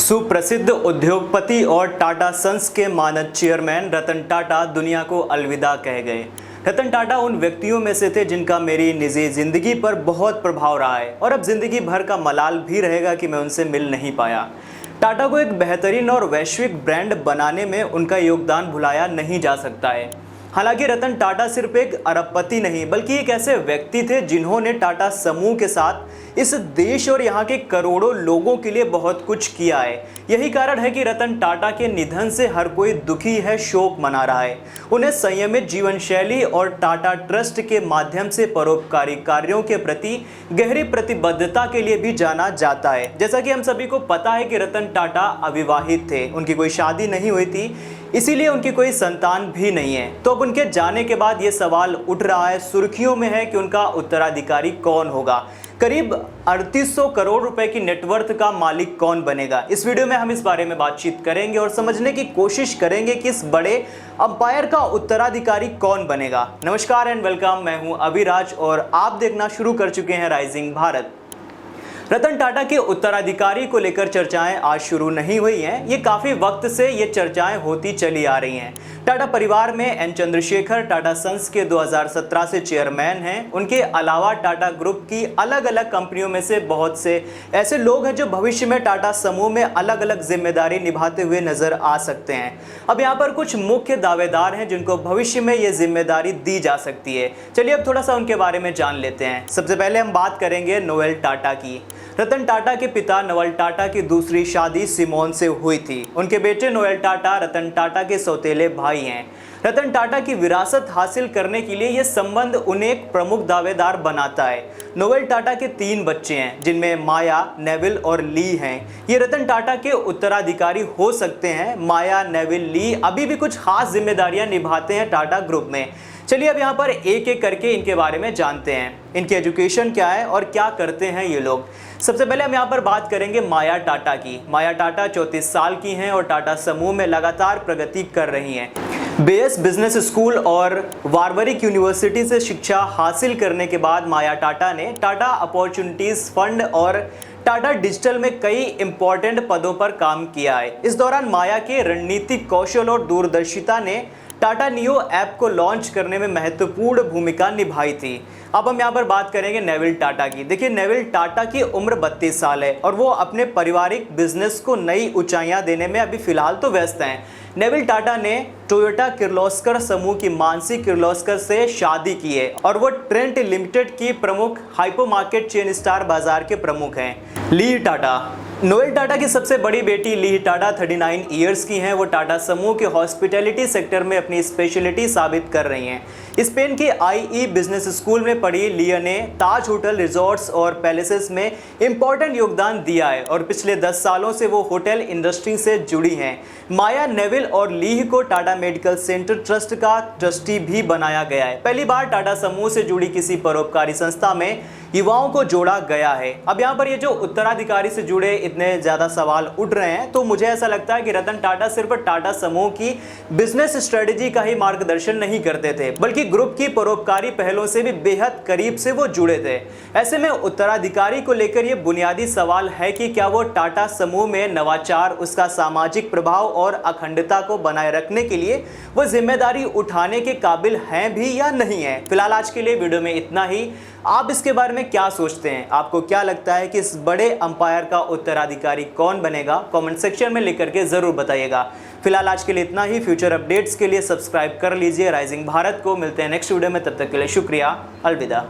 सुप्रसिद्ध उद्योगपति और टाटा सन्स के मानद चेयरमैन रतन टाटा दुनिया को अलविदा कह गए। रतन टाटा उन व्यक्तियों में से थे जिनका मेरी निजी जिंदगी पर बहुत प्रभाव रहा है और अब जिंदगी भर का मलाल भी रहेगा कि मैं उनसे मिल नहीं पाया। टाटा को एक बेहतरीन और वैश्विक ब्रांड बनाने में उनका योगदान भुलाया नहीं जा सकता है। हालांकि रतन टाटा सिर्फ एक अरबपति नहीं बल्कि एक ऐसे व्यक्ति थे जिन्होंने टाटा समूह के साथ इस देश और यहाँ के करोड़ों लोगों के लिए बहुत कुछ किया है। यही कारण है कि रतन टाटा के निधन से हर कोई दुखी है, शोक मना रहा है। उन्हें संयमित जीवन शैली और टाटा ट्रस्ट के माध्यम से परोपकारी कार्यों के प्रति गहरी प्रतिबद्धता के लिए भी जाना जाता है। जैसा कि हम सभी को पता है कि रतन टाटा अविवाहित थे, उनकी कोई शादी नहीं हुई थी, इसीलिए उनकी कोई संतान भी नहीं है। तो अब उनके जाने के बाद ये सवाल उठ रहा है, सुर्खियों में है कि उनका उत्तराधिकारी कौन होगा। करीब 3800 करोड़ रुपए की नेटवर्थ का मालिक कौन बनेगा। इस वीडियो में हम इस बारे में बातचीत करेंगे और समझने की कोशिश करेंगे कि इस बड़े अंपायर का उत्तराधिकारी कौन बनेगा। नमस्कार एंड वेलकम, मैं हूं अभिराज और आप देखना शुरू कर चुके हैं राइजिंग भारत। रतन टाटा के उत्तराधिकारी को लेकर चर्चाएं आज शुरू नहीं हुई हैं, ये काफी वक्त से ये चर्चाएं होती चली आ रही हैं। टाटा परिवार में एन चंद्रशेखर टाटा सन्स के 2017 से चेयरमैन हैं। उनके अलावा टाटा ग्रुप की अलग अलग कंपनियों में से बहुत से ऐसे लोग हैं जो भविष्य में टाटा समूह में अलग अलग जिम्मेदारी निभाते हुए नजर आ सकते हैं। अब यहाँ पर कुछ मुख्य दावेदार हैं जिनको भविष्य में ये जिम्मेदारी दी जा सकती है। चलिए अब थोड़ा सा उनके बारे में जान लेते हैं। सबसे पहले हम बात करेंगे नोएल टाटा की। रतन टाटा के पिता नवल टाटा की दूसरी शादी सिमोन से हुई थी। उनके बेटे नोएल टाटा रतन टाटा के सौतेले भाई हैं। रतन टाटा की विरासत हासिल करने के लिए यह संबंध उन्हें एक प्रमुख दावेदार बनाता है। नोएल टाटा के 3 बच्चे हैं जिनमें माया, नेविल और ली हैं। ये रतन टाटा के उत्तराधिकारी हो सकते हैं। माया, नेविल, ली अभी भी कुछ खास जिम्मेदारियां निभाते हैं टाटा ग्रुप में। चलिए अब यहाँ पर एक एक करके इनके बारे में जानते हैं। इनकी एजुकेशन क्या है और क्या करते हैं ये लोग। सबसे पहले हम यहाँ पर बात करेंगे माया टाटा की। माया टाटा 34 साल की हैं और टाटा समूह में लगातार प्रगति कर रही हैं। बेस बिजनेस स्कूल और वारवरिक यूनिवर्सिटी से शिक्षा हासिल करने के बाद माया टाटा ने टाटा अपॉर्चुनिटीज फंड और टाटा डिजिटल में कई इंपॉर्टेंट पदों पर काम किया है। इस दौरान माया के रणनीतिक कौशल और दूरदर्शिता ने टाटा नियो ऐप को लॉन्च करने में महत्वपूर्ण भूमिका निभाई थी। अब हम यहाँ पर बात करेंगे नेविल टाटा की। देखिए, नेविल टाटा की उम्र 32 साल है और वो अपने पारिवारिक बिजनेस को नई ऊंचाइयां देने में अभी फिलहाल तो व्यस्त हैं। नेविल टाटा ने टोयोटा किर्लोस्कर समूह की मानसी किर्लोस्कर से शादी की है और वो ट्रेंट लिमिटेड की प्रमुख हाइपर मार्केट चेन स्टार बाजार के प्रमुख हैं। ली टाटा। नोएल टाटा की सबसे बड़ी बेटी ली टाटा 39 ईयर्स की हैं। वो टाटा समूह के हॉस्पिटैलिटी सेक्टर में अपनी स्पेशलिटी साबित कर रही हैं। स्पेन के IE बिजनेस स्कूल में पढ़ी लिया ने ताज होटल, रिजॉर्ट्स और पैलेसेस में इंपॉर्टेंट योगदान दिया है और पिछले 10 सालों से वो होटल इंडस्ट्री से जुड़ी हैं। माया, नेविल और लीह को टाटा मेडिकल सेंटर ट्रस्ट का ट्रस्टी भी बनाया गया है। पहली बार टाटा समूह से जुड़ी किसी परोपकारी संस्था में युवाओं को जोड़ा गया है। अब यहाँ पर ये जो उत्तराधिकारी से जुड़े इतने ज्यादा सवाल उठ रहे हैं, तो मुझे ऐसा लगता है कि रतन टाटा सिर्फ टाटा समूह की बिजनेस स्ट्रेटेजी का ही मार्गदर्शन नहीं करते थे बल्कि ग्रुप की परोपकारी पहलों से भी बेहद करीब से वो जुड़े थे। ऐसे में उत्तराधिकारी को लेकर ये बुनियादी सवाल है कि क्या वो टाटा समूह में नवाचार, उसका सामाजिक प्रभाव और अखंडता को बनाए रखने के लिए वो जिम्मेदारी उठाने के काबिल हैं भी या नहीं है। फिलहाल आज के लिए वीडियो में इतना ही। आप इसके बारे में क्या सोचते हैं? आपको क्या लगता है कि इस बड़े अंपायर का उत्तराधिकारी कौन बनेगा? कमेंट सेक्शन में लिख करके जरूर बताइएगा। फिलहाल आज के लिए इतना ही। फ्यूचर अपडेट्स के लिए सब्सक्राइब कर लीजिए राइजिंग भारत को। मिलते हैं नेक्स्ट वीडियो में, तब तक के लिए शुक्रिया, अलविदा।